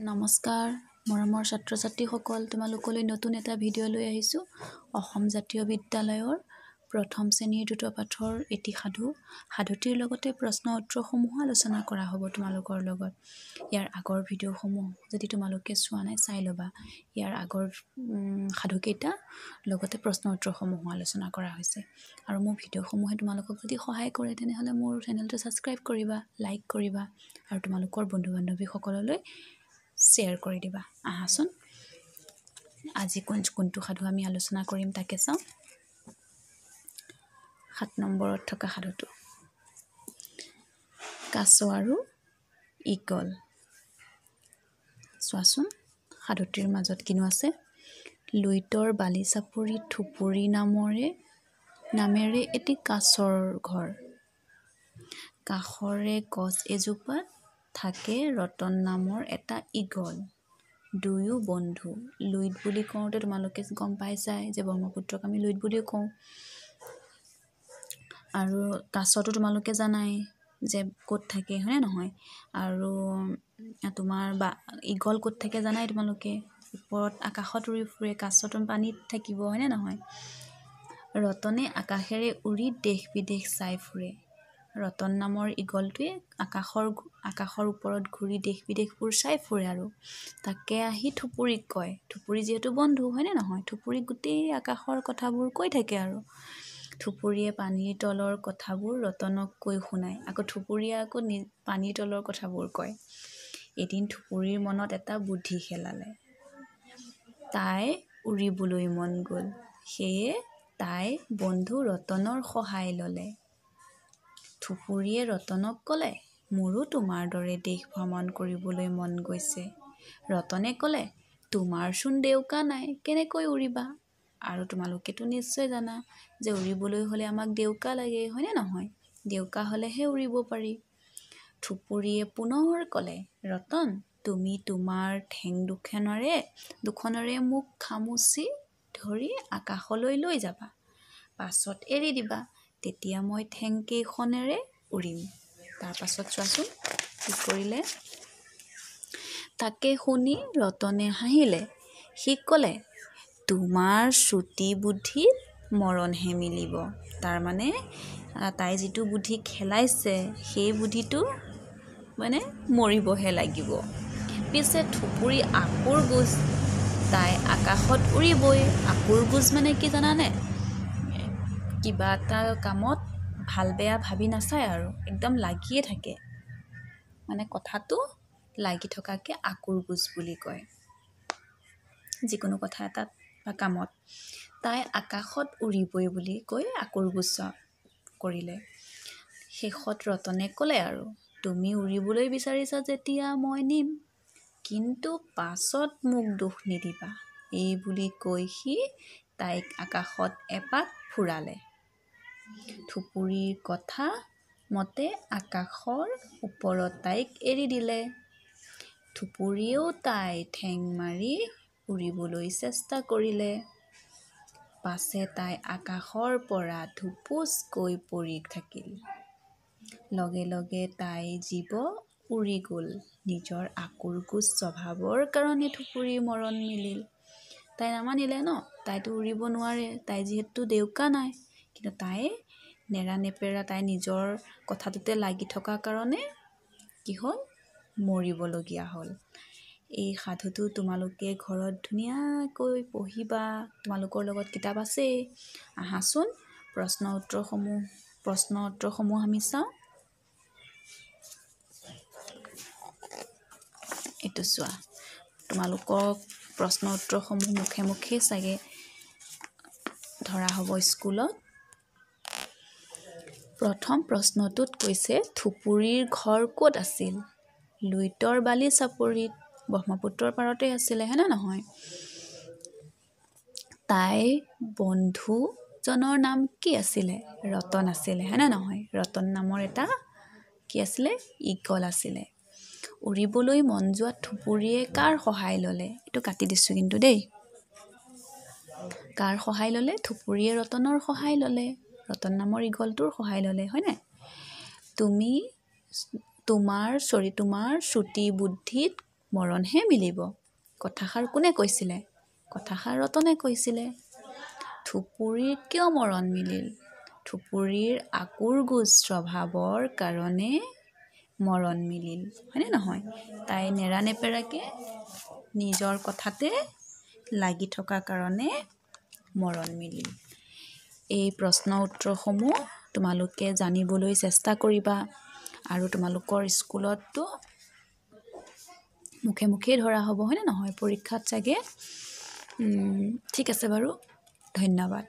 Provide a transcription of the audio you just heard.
নমস্কাৰ মৰমৰ ছাত্ৰ ছাত্ৰীসকল, তোমালোকলৈ নতুন এটা ভিডিঅ' লৈ আহিছোঁ। অসম জাতীয় বিদ্যালয়ৰ প্ৰথম শ্ৰেণীৰ দ্ৰুত পাঠৰ এটি সাধুটিৰ লগতে প্ৰশ্ন উত্তৰসমূহ আলোচনা কৰা হ'ব তোমালোকৰ লগত। ইয়াৰ আগৰ ভিডিঅ'সমূহ যদি তোমালোকে চোৱা নাই চাই ল'বা। ইয়াৰ আগৰ সাধুকেইটা লগতে প্ৰশ্ন উত্তৰসমূহ আলোচনা কৰা হৈছে। আৰু মোৰ ভিডিঅ'সমূহে তোমালোকক যদি সহায় কৰে তেনেহ'লে মোৰ চেনেলটো ছাবস্ক্ৰাইব কৰিবা, লাইক কৰিবা আৰু তোমালোকৰ বন্ধু বান্ধৱীসকললৈ শ্বেয়াৰ কৰি দিবা। আহাচোন আজি কোনটো সাধু আমি আলোচনা কৰিম তাকে চাওঁ। 7 নম্বৰত থকা সাধুটো কাছ আৰু ঈগল। চোৱাচোন সাধুটিৰ মাজত কিনো আছে। লুইতৰ বালিচাপৰি থুপুৰি নামেৰে এটি কাছৰ ঘৰ। কাষৰে গছ এজোপাত থাকে ৰতন নামৰ এটা ঈগল। দুয়ো বন্ধু। লুইত বুলি কওঁতে তোমালোকে গম পাইছাই যে ব্ৰহ্মপুত্ৰক আমি লুইত বুলিও কওঁ। আৰু কাছটো তোমালোকে জানাই যে ক'ত থাকে, হয়নে নহয়? আৰু তোমাৰ ঈগল ক'ত থাকে জানাই তোমালোকে, ওপৰত আকাশত উৰি ফুৰে। কাছটো পানীত থাকিব, হয়নে নহয়? ৰতনে আকাশেৰে উৰি দেশ বিদেশ চাই ফুৰে। ৰতন নামৰ ঈগলটোৱে আকাশৰ ওপৰত ঘূৰি দেশ বিদেশবোৰ চাই ফুৰে আৰু তাকে আহি থুপুৰিক কয়। থুপুৰি যিহেতু বন্ধু, হয়নে নহয়? থুপুৰিক গোটেই আকাশৰ কথাবোৰ কৈ থাকে আৰু থুপুৰিয়ে পানীৰ তলৰ কথাবোৰ ৰতনক কৈ শুনায়। আকৌ থুপুৰিয়ে আকৌ পানীৰ তলৰ কথাবোৰ কয়। এদিন থুপুৰিৰ মনত এটা বুদ্ধি খেলালে। তাই উৰিবলৈ মন গ'ল। সেয়ে তাই বন্ধু ৰতনৰ সহায় ল'লে। থুপুৰিয়ে ৰতনক ক'লে, মোৰো তোমাৰ দৰে দেশ ভ্ৰমণ কৰিবলৈ মন গৈছে। ৰতনে ক'লে, তোমাৰচোন ডেউকা নাই, কেনেকৈ উৰিবা? আৰু তোমালোকেতো নিশ্চয় জানা যে উৰিবলৈ হ'লে আমাক ডেউকা লাগে, হয়নে নহয়? ডেউকা হ'লেহে উৰিব পাৰি। থুপুৰিয়ে পুনৰ ক'লে, ৰতন, তুমি তোমাৰ ঠেং দুখনেৰে মোক খামুচি ধৰি আকাশলৈ লৈ যাবা। পাছত এৰি দিবা। তেতিয়া মই ঠেং কেইখনেৰে উৰিম। তাৰ পাছত চোৱাচোন কি কৰিলে। তাকে শুনি ৰতনে হাঁহিলে। সি ক'লে, তোমাৰ চুটি বুদ্ধিত মৰণহে মিলিব। তাৰমানে তাই যিটো বুদ্ধি খেলাইছে সেই বুদ্ধিটো মৰিবহে লাগিব। পিছে থুপুৰি আকুৰ গোজ, তাই আকাশত উৰিবই। আকুৰ গোজ মানে কি জানানে? কিবা এটা কামত ভাল বেয়া ভাবি নাচায় আৰু একদম লাগিয়ে থাকে। কথাটো লাগি থকাকে আকুৰ গোজ বুলি কয়। যিকোনো কথা এটাত বা কামত তাই আকাশত উৰিবই বুলি কৈ আকুৰ গোজ কৰিলে। শেষত ৰতনে ক'লে আৰু তুমি উৰিবলৈ বিচাৰিছা যেতিয়া মই নিম, কিন্তু পাছত মোক দোষ নিদিবা। এই বুলি কৈ সি তাইক আকাশত এপাক ফুৰালে। থুপুৰিৰ কথা মতে আকাশৰ ওপৰত তাইক এৰি দিলে। থুপুৰিয়েও তাই ঠেং মাৰি উৰিবলৈ চেষ্টা কৰিলে। পাছে তাই আকাশৰ পৰা ধুপুচকৈ পৰি থাকিল। লগে লগে তাই জীৱ উৰি গ'ল। নিজৰ আকুৰ গোজ স্বভাৱৰ কাৰণে থুপুৰিৰ মৰণ মিলিল। তাই নামানিলে ন, তাইতো উৰিব নোৱাৰে, তাই যিহেতু ডেউকা নাই। কিন্তু তাই নেৰানেপেৰা তাই নিজৰ কথাটোতে লাগি থকা কাৰণে কি হ'ল, মৰিবলগীয়া হ'ল। এই সাধুটো তোমালোকে ঘৰত ধুনীয়াকৈ পঢ়িবা। তোমালোকৰ লগত কিতাপ আছেই। আহাচোন প্ৰশ্ন উত্তৰসমূহ আমি চাওঁ। এইটো চোৱা, তোমালোকক প্ৰশ্ন উত্তৰসমূহ মুখে মুখে চাগে ধৰা হ'ব স্কুলত। প্ৰথম প্ৰশ্নটোত কৈছে, থুপুৰিৰ ঘৰ ক'ত আছিল? লুইতৰ বালিচাপৰিত, ব্ৰহ্মপুত্ৰৰ পাৰতে আছিলে, হয়নে নহয়? তাইৰ বন্ধুজনৰ নাম কি আছিলে? ৰতন আছিলে, হয়নে নহয়? ৰতন নামৰ এটা কি আছিলে? ঈগল আছিলে। উৰিবলৈ মন যোৱা থুপুৰিয়ে কাৰ সহায় ল'লে? এইটো কাটি দিছোঁ কিন্তু দেই। কাৰ সহায় ল'লে? থুপুৰিয়ে ৰতনৰ সহায় ল'লে। ৰতন নামৰ ঈগলটোৰ সহায় ল'লে, হয়নে? তোমাৰ চুটি বুদ্ধিত মৰণহে মিলিব। কথাষাৰ কোনে কৈছিলে? কথাষাৰ ৰতনে কৈছিলে। থুপুৰীৰ কিয় মৰণ মিলিল? থুপুৰীৰ আকুৰ গোজ স্বভাৱৰ কাৰণে মৰণ মিলিল। হয়নে নহয়? তাই নেৰানেপেৰাকৈ নিজৰ কথাতে লাগি থকা কাৰণে মৰণ মিলিল। এই প্ৰশ্ন উত্তৰসমূহ তোমালোকে জানিবলৈ চেষ্টা কৰিবা আৰু তোমালোকৰ স্কুলততো মুখে মুখেই ধৰা হ'ব, হয়নে নহয়? পৰীক্ষাত চাগে ঠিক আছে বাৰু, ধন্যবাদ।